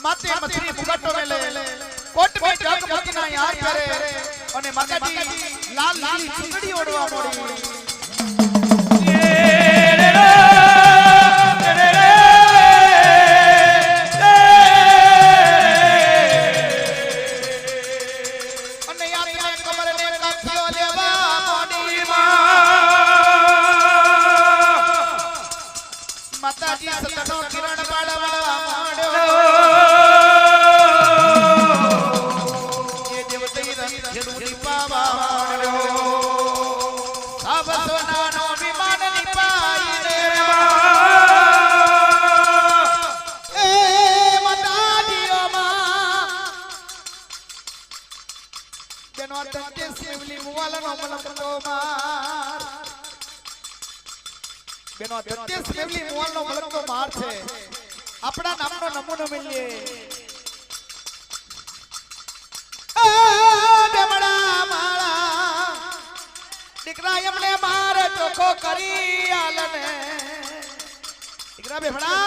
माते मछली मुगटो मेले कोट में जगमग ना यार करे અને માતાજી લાલ લીલી ચૂંદડી ઓઢવા મોડી અને યાર કમર ને કાફિયો લેવા મોડી માતાજી સતનો કિરણ પાડવા મોડ્યો ખેડૂતી પાવા મોડ્યો સાબ સોનાનો વિમાન નિપાઈ રે એ માતાજીઓ માં બેનો તંકે સેવલી મુવાલાનો મલમતો માર બેનો તંકે સેવલી મુવાલાનો મલમતો માર છે આપણા નામનો નમૂનો મળીએ દીકરા એમને મારે ચોખ્ખો કરી આલને દીકરા બેફડા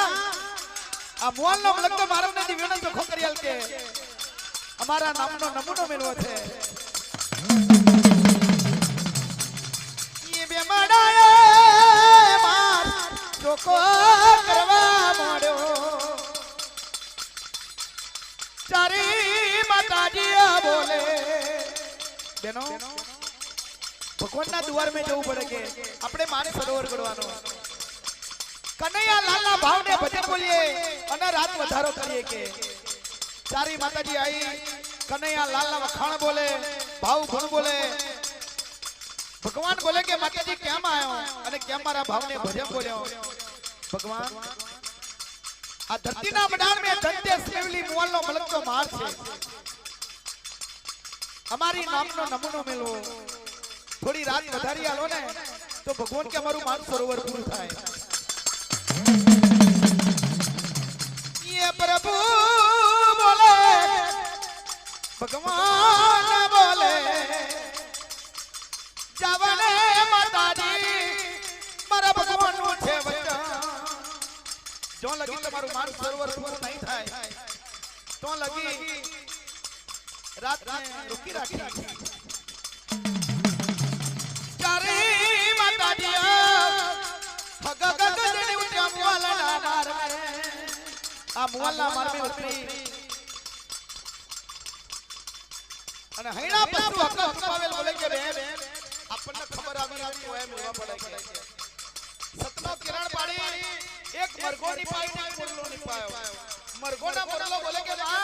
આ મોલનો મલક તો મારને દીવ્યોને ચોખ્ખો કરી આલ કે અમારા નામનો નમૂનો મેળવો છે એ બેમડાએ માર ચોખ્ખો કરવા મોડ્યો ચારી માતાજી બોલે બેનો ભગવાનના દ્વાર में જવું પડે કે આપણે માને સરોવર ગળવાનો કનૈયા લાલના ભાવને ભજન બોલીએ અને રાત વધારો કરીએ કે ચારી માતાજી આઈ કનૈયા લાલના વખાણ બોલે ભાવ ગુણ બોલે ભગવાન બોલે કે માતાજી કેમ આયો અને કેમ મારા ભાવને ભજન બોલ્યો ભગવાન આ ધરતીના મડાણ में ધંતે સેવલી મોલનો મલક તો માર છે અમારી નામનો નમૂનો મેલો थोड़ी रात વધારી આલો ને તો ભગવાન કે અમારું માન સરોવર પૂરું થાય ये प्रभु बोले भगवान बोले जावने माताजी मारा भगवान નું છે વચન જો લગી તમારું માન સરોવર પૂરું નહીં થાય તો લગી રાત ને રૂકી રાખી આ મુવાલા મારમે ઉતરી અને હૈણા પશુ હક હકવાવેલ બોલે કે બેન આપણને ખબર આવી આવી હોય મેવા પડે કે સતનો કિરણ પાડી એક મરઘો ની પાઈ ને મોરલો ની પાયો મરઘોના મોરલો બોલે કે આ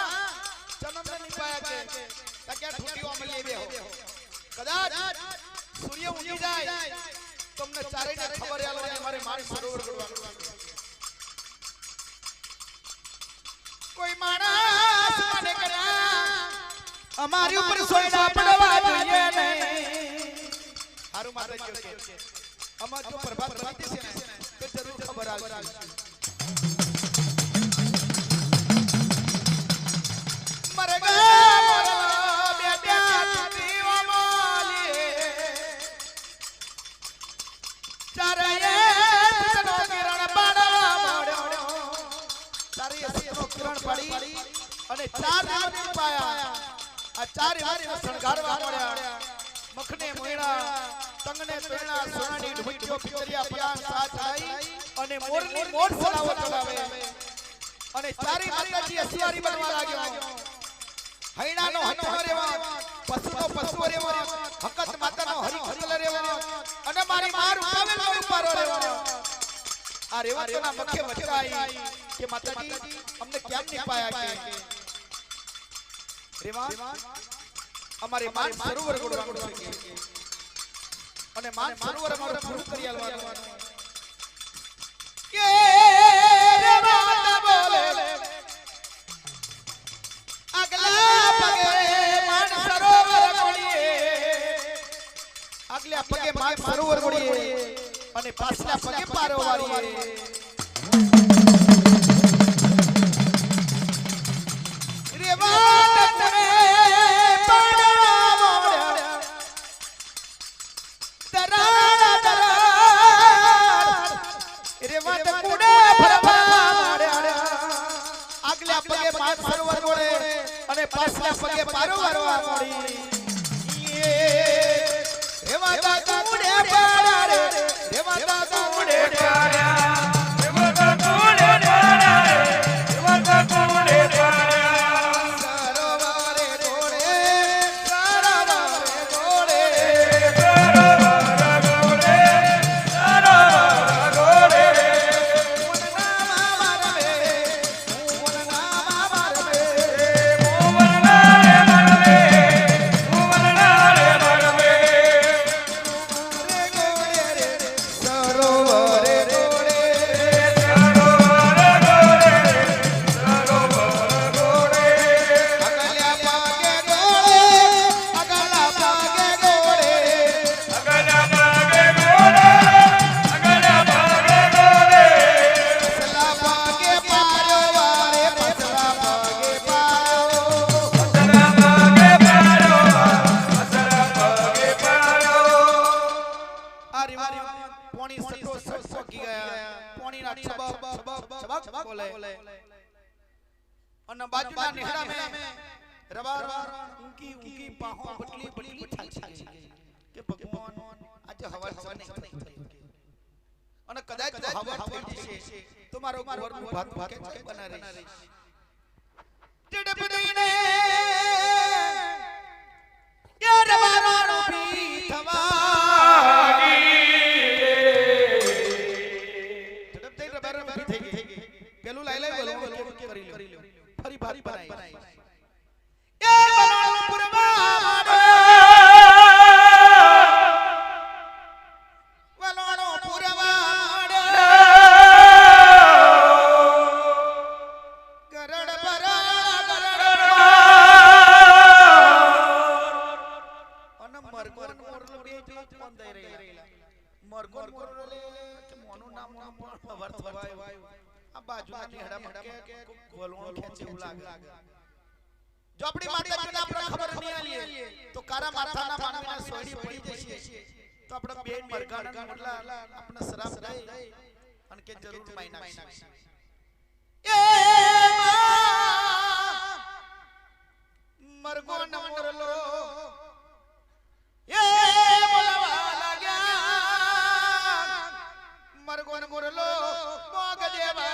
જન્મને ની પાયા કે તકે ઠૂટીઓ મળી બે હો કદાચ સૂર્ય ઉગી જાય તમને ચારેયને ખબર આલો ને મારે મારી સરોવર ગળવાનું કોઈ માણસ મને કરા અમારી ઉપર સોયડા પડવા જોઈએ નહીં હારું માતાજી કે અમાર જો પ્રભાત બનતી છે ને તો જરૂર ખબર આવશે મરગા મોરલા બેટા દીવો મોલી ચારેય સનો કિરણ પાડવા મોડ્યો ચારેય સનો કિરણ પાડી અને ચાર દિવસ પાયા આ ચાર દિવસ શણગારવા મળ્યા મખને મોયણા તંગને તોયણા સોનાની ઢોઈજો પિતરિયા પલાણ સાથ આવી અને મોરની મોર સલાવો ચલાવે અને ચારી માતાજી અસિયારી બનવા લાગ્યો હૈણાનો હથો રેવા પશુનો પશુ રેવા હકત માતાનો હરી ખતલ રેવા અને મારી માર ઉપાવેલો ઉપારો રેવા આ રેવતના મખે વચરાઈ કે માતાજી અમને કેમ નહીં પાયા કે રેવા અમારે માન સરોવર ગોળવાનું છે અને માન સરોવર અમારું પૂરું કરી આલવાનું કે રેવા બોલે આગલા પગે માન સરોવર ગોળીએ આગલા પગે માન સરોવર ગોળીએ અને પાછલા પગે પારો વાળીએ આગલા પગે માન સરોવર વળે અને પાછલા પગે પારોવાર વાળી એવા દાદુડે પાડા રે એવા દાદુડે પાડા એવા દાદુડે પાડા રે એવા દાદુડે પાડા સરોવરે ગોળે અને બાજુના નેહડા મે રવાર ઊંકી ઊંકી પાહો બટલી બટલી છાછી કે ભગવાન આજે હવાર સવાર નહીં અને કદાચ તો હવાર થઈ જશે તો મારો ઘરનું ભાત ભાત બના રહી જડબડીને યાર મારો ભી થવાની જડબ થઈ રબર ભી થઈ ગઈ પેલું લઈ લઈ બોલો કરી લો ફરી ભારી બનાઈ એ બલાણું પુરવા વલોણો પુરવા ગરડ ભરા અને મરગોન મોરલો બે કોણ દઈ રહેલા મરગોન મોરલો કે મોનું નામ પણ વર્ત વાય આ બાજુના નેહડા કે ગોલણો ખેંચે એવું લાગે જો આપણી માતાજીને આપણે ખબર નહીં આલીએ તો કારા માથાના માનવીના સોડી પડી જશે તો આપણે બેન મરઘાના મોરલા આપણે શરાબ દઈ અને કે જરૂર માઈ નાખશે એ મરઘો ન મોરલો એ બોલવા લાગ્યા મરઘો ન મોરલો મોગ દેવા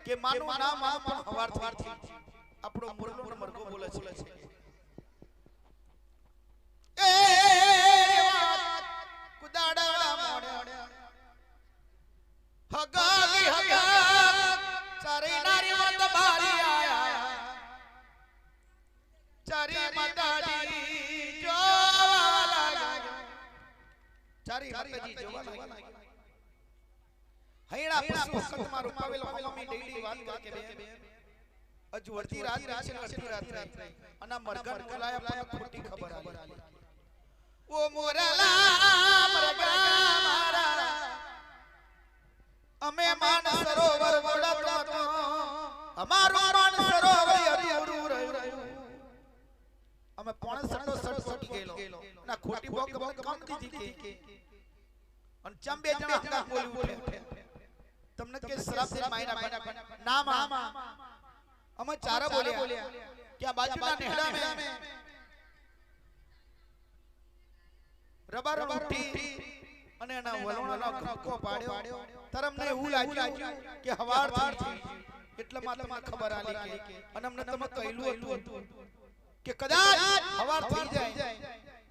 કે માનું ના માનું પણ હવાર થી આપણો મુરલો ને મરઘો બોલે છે એ કુદાડા મોડે હગાગી હગા ચારે નારી વંદ બારી આયા ચારી માતાજી જોવા લાગ્યા ચારી માતાજી જોવા લાગ્યા હૈણા પશુ વખત માં રૂપાવેલો મમ્મી ડેલી વાત કરે કે બેન અજ વર્તી રાત છે વર્તી રાત અને મરઘા બોલાયા પણ ખોટી ખબર આલી ઓ મોરલા મરઘા મારા અમે માન સરોવર વડતો તો અમારું માન સરોવર અધૂરું રહ્યું અમે પોણે સટો સટ ગયેલો ના ખોટી બોક કમ દીધી કે અને ચંબે જણા હંગા બોલી ઉઠે તમને કે શરાબ દે માયના નામ અમે ચારા બોલ્યા કે આ બાજુના નેહડા મે રબર ઉઠી અને એના વલોણાનો ઘક્કો પાડ્યો તરમને એવું લાગ્યું કે હવાર થઈ એટલામાં તમને ખબર આલી કે અને અમને તમે કહેલું હતું કે કદાચ હવાર થઈ જાય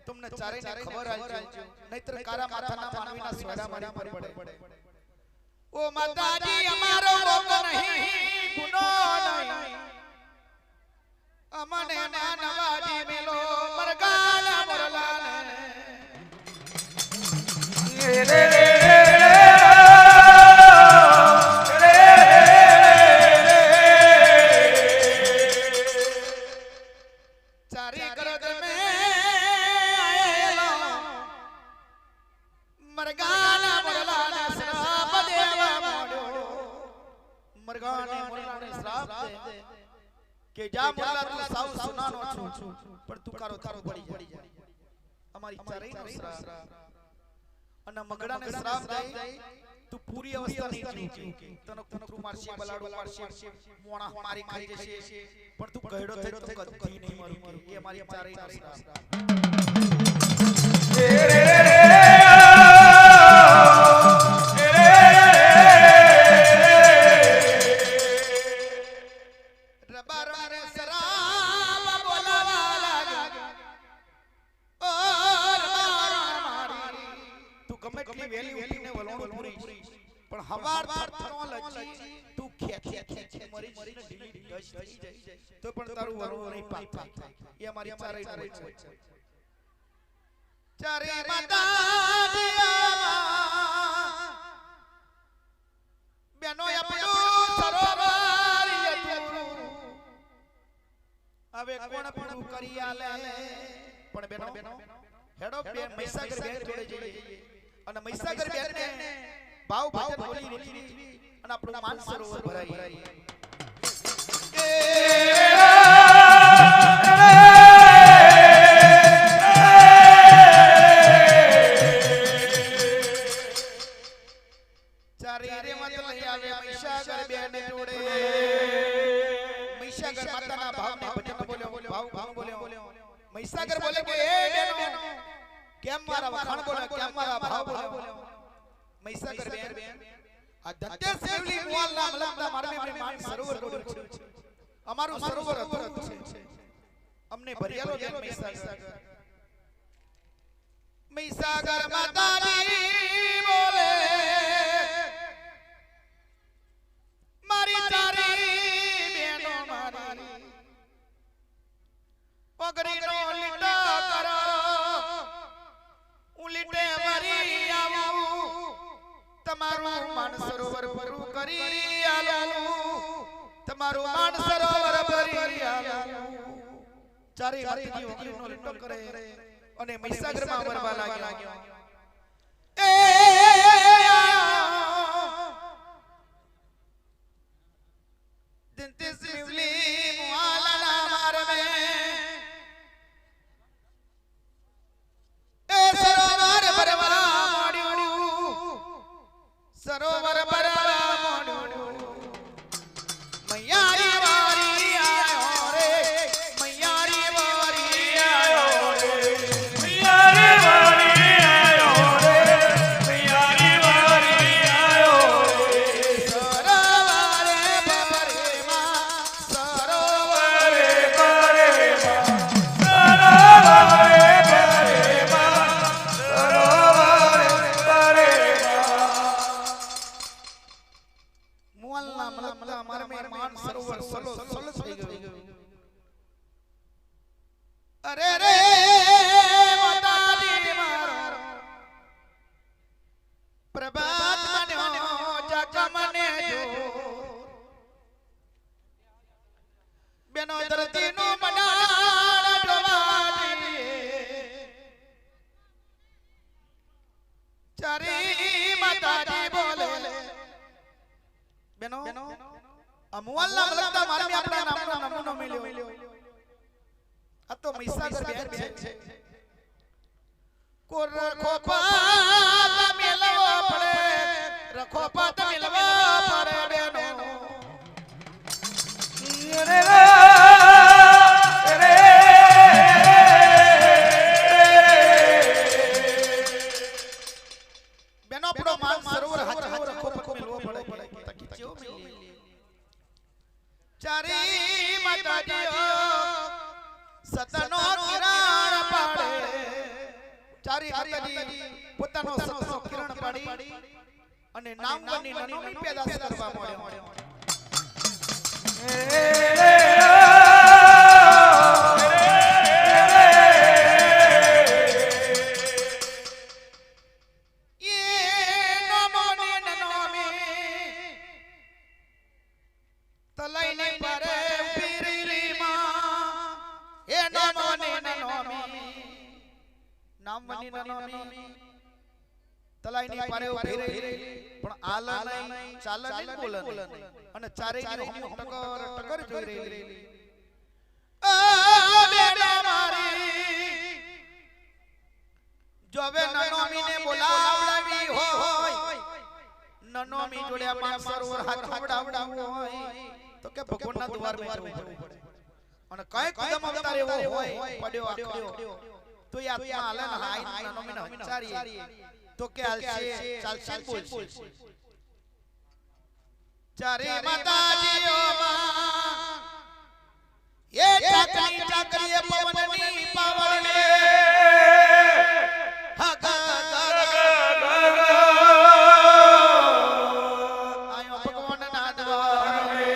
तुमने चारे ने खबर आलજો नहीतर कारा माथाना मानवीना સોડા મારી પર પડે ओ माताजी અમારો રોગ નહીં ગુનો નહીં અમને ના નવાજી મેલો મરગાલા મોરલાને ચારી ગરદ મે આયેલો મરગાલા મોરલાને શ્રાપ દેવા મોડ્યો મરગાને મોરલાને શ્રાપ દે કે જા મોરલા તું સાવ સુનાનો છું પણ તું કારો તારો પડી જાય અમારી ચારેયનો શ્રાપ અને મગડાને શ્રાપ દે તું પૂરી અવસ્થા નહીં જીવ તને કૂતરું મારશે બલાડો મારશે મોણા મારી ખાઈ જશે પણ તું ગયડો થઈ તો કદી નહીં મરું કે એ અમારી ચારેયનો શ્રાપ પણ હવાર થરથરો લચી તું ખેખે મરી ને ઢીલી ડસ થઈ જાય તો પણ તારું વરવો નહીં પાક એ અમારી ચારેયનો છે ચારે માતાજીયા બેનો આપણું સરોવર યતું હવે કોણ પૂરું કરી આલે પણ બેનો હેડો બે મહીસાગર બેન જોડે જઈએ અને મહીસાગર બેન ને ભાવ ભજન બોલી રીતી અને આપણું માન સરોવર ભરાઈ ચારી રે મત લઈ આવે મહીસાગર બેન જોડે મહીસાગર માતાના ભાવને ભજન બોલ્યો ભાવ બોલ્યો મહીસાગર બોલે કે એ બેનો કેમ મારા વખાણ બોલે કેમ મારા ભાવ બોલ્યો મહીસાગર બેન આ ધત્તે સેવલી મોલ ના મલમના મારમે માન સરોવર ગોડ્યું છે અમારું સરોવર અધૂરું છે અમને ભરિયાલો બેન મહીસાગર માતાજી બોલે મારી ચારી બેનો મારી પગરીનો લીટો કરો ઉલીટે મારી આવું તમારું માન સરોવર પૂરું કરી આલું તમારું માન સરોવર ભરી આલું ચારે હાથથી ઓગળીનો લીટો કરે અને મહીસાગર માં વરવા લાગ્યો એ દિનતે સિવલી મુઆલાના મારમે એ સરોવર ભરવા મોડ્યું સરોવર ભરવા મોડ્યું મૈયારી વારી આયો રે મૈયારી વારી આયો રે મૈયારી વારી આયો રે મૈયારી વારી આયો રે સરોવરે ભરેમાં સરોવરે ભરેમાં સરોવરે સરોવર સલો થઈ ગયું અરે રે માતાજી મારો પ્રભાત મન્યો જગ મને જો બેનો ધરતી નું મનાળ જોવાજી ચારી માતાજી બોલે બેનો અમુવાલના મલકતા મારમી આપણા નામનો નમૂનો મળ્યો આ તો મહીસાગર બેન છે કો રખો પાત મેલવો પડે રખો પાત મેલવો પડે બેનો રે રે બેનો આપણો માન સરોવર હાચવો રખો પાત મેલવો પડે તકી જેવો મિલી ચારી માતાજીઓ સતનો કિરણ પાડે ચારે માતાજી પોતાનો સતનો કિરણ પાડી અને નામવની નનોમી પેદા કરવા મળ્યો તલાઈની પારે ઉભી રહી પણ આલા નહીં ચાલે નહીં બોલે અને ચારેયની હોમ ટકર ટકર જોઈ રહી આ બેટા મારી જોવે નનોમીને બોલાવડાવી હોય નનોમી જોડે માનસરોવર હાથ વડાવડાવવો હોય તો કે ભગવાનના દ્વાર પર જવું પડે અને કઈ કદમ અવતાર એવો હોય પડ્યો આખડ્યો તો એ આત્મા આલે ને હાઈ નનોમીને હંચારીએ તો કે હાલશે ચાલશે બોલશે ચારે માતાજીઓ માં એ ચાકરી ચાકરીએ પવનની પાવડે હગ આયો ભગવાનના દ્વારે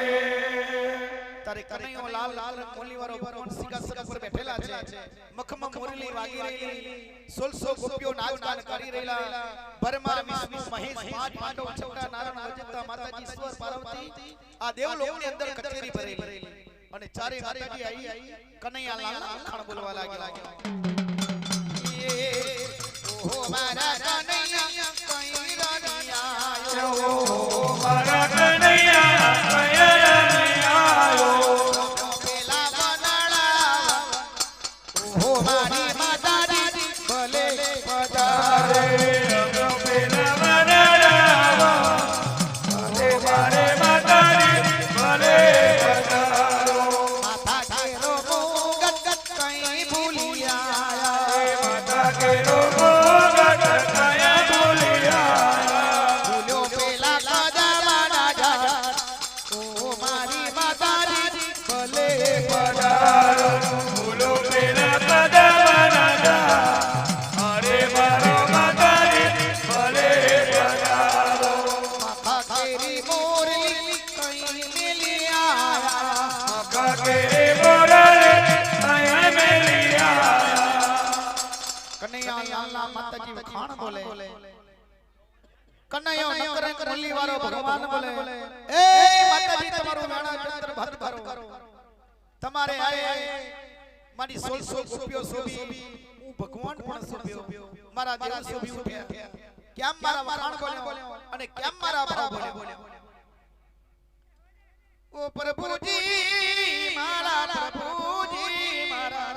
તારે કનૈયો લાલ લાલ કોલી વાળો ભગવાન સિંહાસન પર બેઠેલા છે મખમાં મોરલી વાગી રહી 1600 ગોપીઓ નાચગાન કરી રહેલા ભરમા વિષ્ણુ મહેશ પાંચ પાંડવ છોટા નારાયણ વજતા માતાજી ઈશ્વર પાર્વતી આ દેવલોકની અંદર કચેરી ભરેલી અને ચારે માતાજી આવી કનૈયા લાલ અખાણ બોલવા લાગ્યા ઓહો મારા કનૈયા કઈ રણિયા ઓહો મારા કનૈયા કઈ રણિયા પેલા બનાળા ઓહો મારી માતાજી ભલે પધારે પેલા બનાળા ભલે મારે માતાજી ભલે પધારો માતા કેરો મોગટ કઈ ભૂલી આયા માતા કેરો મોગટ કઈ ભૂલી આયા ભૂલ્યો પેલા કદમાના ઝાડ ઓ મારી માતાજી ભલે પધારો ભૂલો પેલા કદમાના ઝાડ અરે મારો માતાજી ભલે પધારો માતા કેરી મોરલી કઈ મેલી આયા માતા કેરી મોરલી કઈ મેલી આયા કનૈયા લાલના માતાજી વખાણ બોલે કનૈયો નકર કરલી વાળો ભગવાન બોલે એ માતાજી તમારું નાણા ચંદ્ર ભત કરો તમારે આય મારી 1600 ગોપીઓ સોબી હું ભગવાન પણ સોબ્યો મારા દેવ સોબી ઉઠ્યા કેમ મારા વખાણ બોલ્યો અને કેમ મારા ભાવ બોલ્યો ઓ પ્રભુજી મારા પ્રભુજી મારા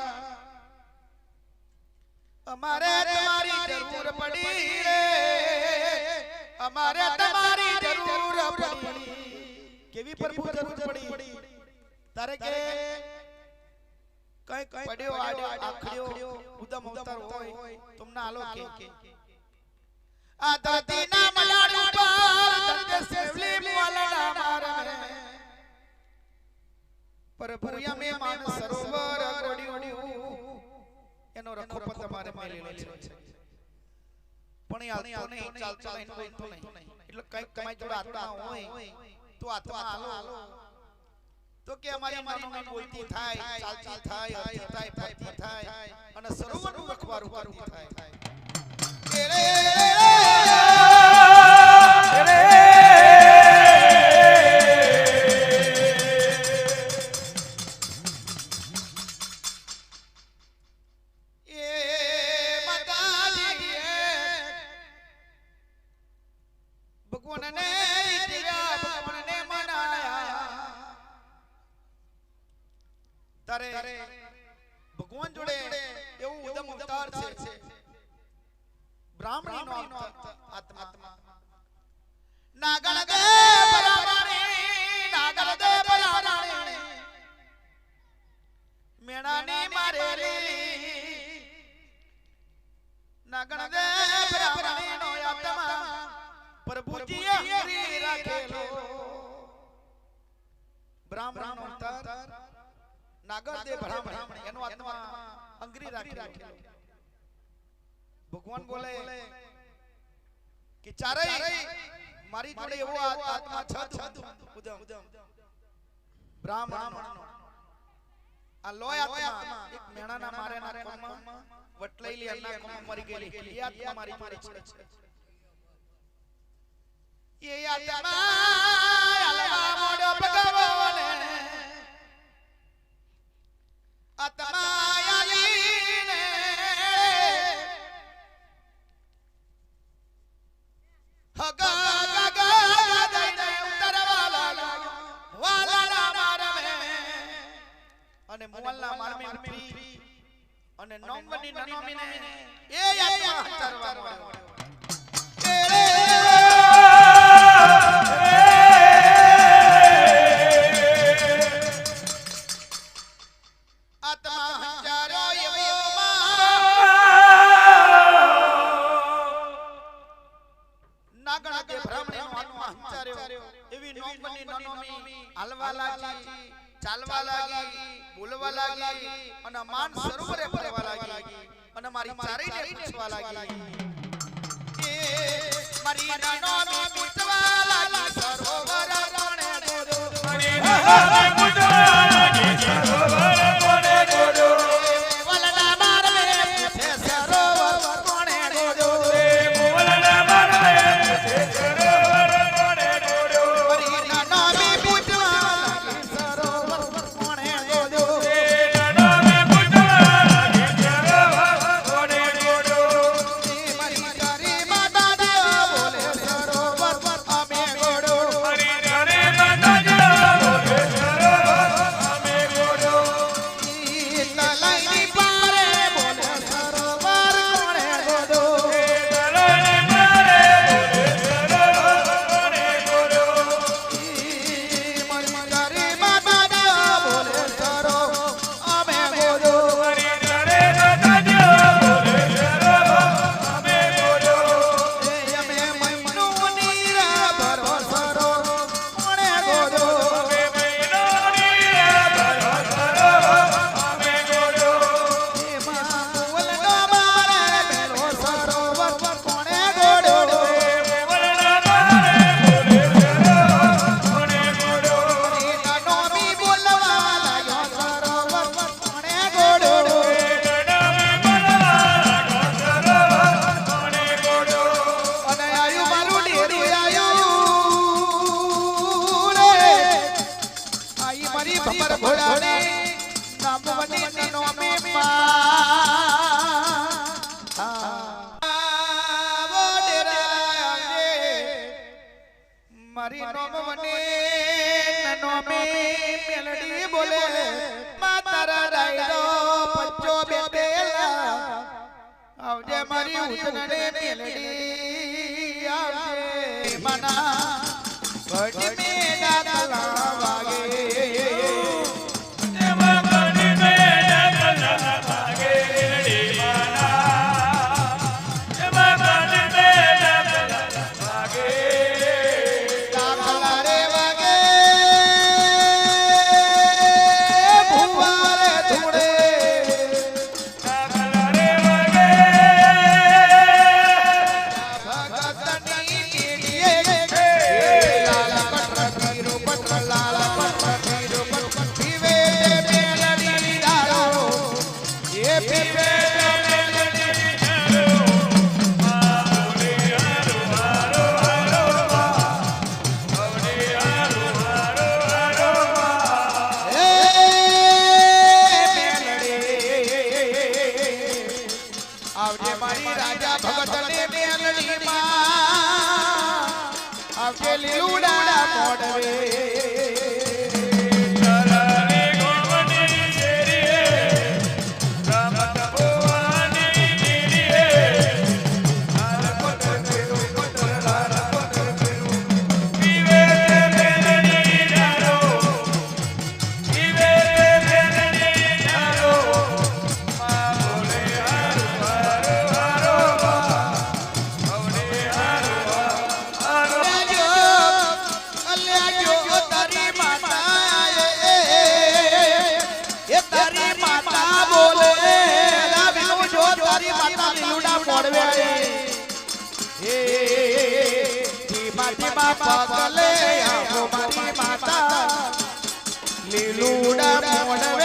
અમારે તમારી જરૂર પડી રે અમારે તમારી જરૂર પડી કેવી પ્રભુ જરૂર પડી તારે કે કઈ પડ્યો આડ્યો આખડ્યો ઉદમ અવતાર હોય તમને આલો કે આ ધરતીના મલાડ ઉપર દંડ સેવલી મોલના મારે પ્રભુ યમે માન સરોવર ગોડ્યું એનો રખો તમારે મેલેલો છે પણ આ તો નહીં ચાલતો નહીં એટલે કઈ કમાઈ જોડે આત્મા હોય તો આત્મા આલો તો કે અમારી મનોની બોલતી થાય ચાલતી થાય હરતી થાય ફરતી થાય અને સરોવરનું રખવારું કરતી થાય ભગવાન જોડે એવું ઉદમ અવતાર છે બ્રાહ્મણી નો આત્મા નાગલ દે બ્રાહ્મણી નાગલ દે બ્રાહ્મણી મેણાની મારેલી નાગલ દે બ્રાહ્મણી નો આત્મા પ્રભુજીએ હરી રાખેલો બ્રાહ્મણ નો અવતાર નાગર દે બ્રાહ્મણ એનો આત્મા અંગરી રાખેલો ભગવાન બોલે કે ચારેય મારી જોડે એવો આત્મા છે ઉદમ બ્રાહ્મણ આ લોય આત્મા એક મેણાના મારેના કોમમાં વટલાઈલી અન્ના કોમમાં મરી ગયેલી એ આત્મા મારી જોડે છે એ આત્મા આલવા મોડો ભગવાને આત્મા આલીને હગા ગગા દઈને ઉતરવા લાગ્યો વાલાના મારમે અને મોલના મારમે ઉતરી અને નોમની નનોમીને એ આત્મા હતરવા મળ્યો હાલવા લાગી ચાલવા લાગી બોલવા લાગી અને માન સરોવરે ફરવા લાગી અને મારી ચારેયને પૂછવા લાગી એ મારી નાનોમી પૂછવા લાગી સરોવર કોણે ગોદો મારી નાનોમી પૂછવા લાગી સરોવર કોણે ગોદો વલના મારમે પૂછે સરોવર કોણે ગોદો વલના મારમે પૂછે સરોવર કોણે ગોદો મારી નાનોમી મારી નોમવને નનોમે મેલડી બોલે માતારા રાયડો પચ્ચો બેબેલા આવજે મારી ઉતનને મેલડી આવજે મના ઘડી મે ડાકલા વાગે આવજે મારી રાજા ભગતને મેલડી માં આવજે લીલુડા મોડવે તારી માટીમાં પગલે આવો મારી માતા લીલુડા મોડ